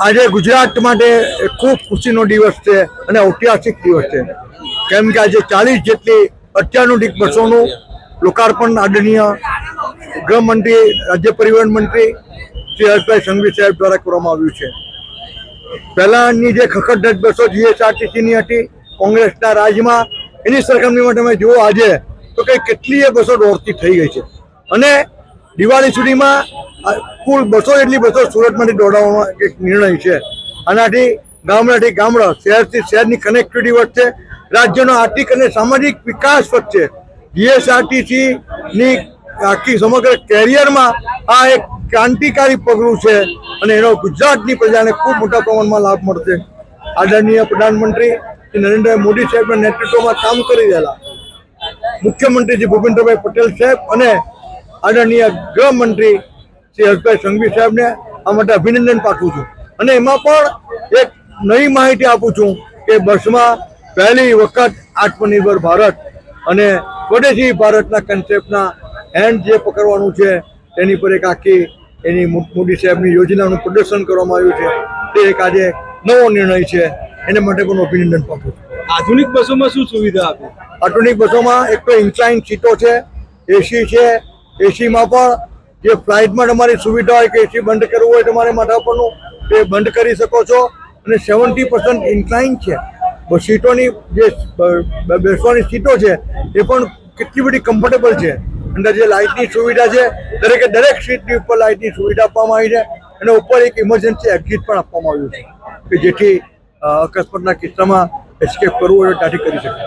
આજે ગુજરાત માટે ખૂબ ખુશીનો દિવસ છે અને ઐતિહાસિક દિવસ છે, કેમ કે આજે 40 જેટલી અત્યાધુનિક બસોનું લોકાર્પણ આદરણીય ગૃહમંત્રી રાજ્ય પરિવહન મંત્રી શ્રી હર્ષભાઈ સંઘવી સાહેબ દ્વારા કરવામાં આવ્યું છે। પહેલાની જે ખખડધજ બસો જીએસઆરટીસીની હતી કોંગ્રેસના રાજમાં, એની સરખામણીમાં તમે જુઓ આજે તો કે કેટલીય બસો દોડતી થઈ ગઈ છે અને દિવાળી સુધીમાં કુલ 200 જેટલી બસો સુરતમાંથી દોડાવવાનો એક નિર્ણય છે। આનાથી ગામડાથી ગામડા, શહેરથી શહેરની કનેક્ટિવિટી વધશે, રાજ્યનો આર્થિક અને સામાજિક વિકાસ વધશે। જીએસઆરટીસીની આખી સમગ્ર કેરિયરમાં આ એક ક્રાંતિકારી પગલું છે અને એનો ગુજરાતની પ્રજાને ખૂબ મોટા પ્રમાણમાં લાભ મળશે। આદરણીય પ્રધાનમંત્રી શ્રી નરેન્દ્ર મોદી સાહેબના નેતૃત્વમાં કામ કરી રહેલા મુખ્યમંત્રી શ્રી ભૂપેન્દ્રભાઈ પટેલ સાહેબ અને આદરણીય ગૃહમંત્રી શ્રી હર્ષભાઈ સંઘવી સાહેબને આ માટે અભિનંદન પાઠવું છું અને એમાં પણ એક નવી માહિતી આપું છું કે બસમાં પહેલી વખત આત્મનિર્ભર ભારત અને સ્વદેશી ભારતના કન્સેપ્ટના હેન્ડ જે પકડવાનું છે તેની પર એક આખી એની મોદી સાહેબની યોજનાનું પ્રદર્શન કરવામાં આવ્યું છે। તે એક આજે નવો નિર્ણય છે, એને માટે પણ અભિનંદન પાઠવું છું। આધુનિક બસોમાં શું સુવિધા આપી? આધુનિક બસોમાં એક તો ઇન્ક્લાઇન સીટો છે, એસી છે, એસીમાં પણ જે ફ્લાઇટમાં તમારી સુવિધા હોય કે એસી બંધ કરવું હોય તમારે માથા પરનું તે બંધ કરી શકો છો અને 70% ઇન્ક્લાઇન છે। સીટોની જે બેસવાની સીટો છે એ પણ કેટલી બધી કમ્ફર્ટેબલ છે। અંદર જે લાઇટની સુવિધા છે, દરેક સીટની ઉપર લાઇટની સુવિધા આપવામાં આવી છે અને ઉપર એક ઇમરજન્સી એક્ઝિટ પણ આપવામાં આવ્યું છે કે જેથી અકસ્માતના કિસ્સામાં એસ્કેપ કરવું હોય ત્યાંથી કરી શકે।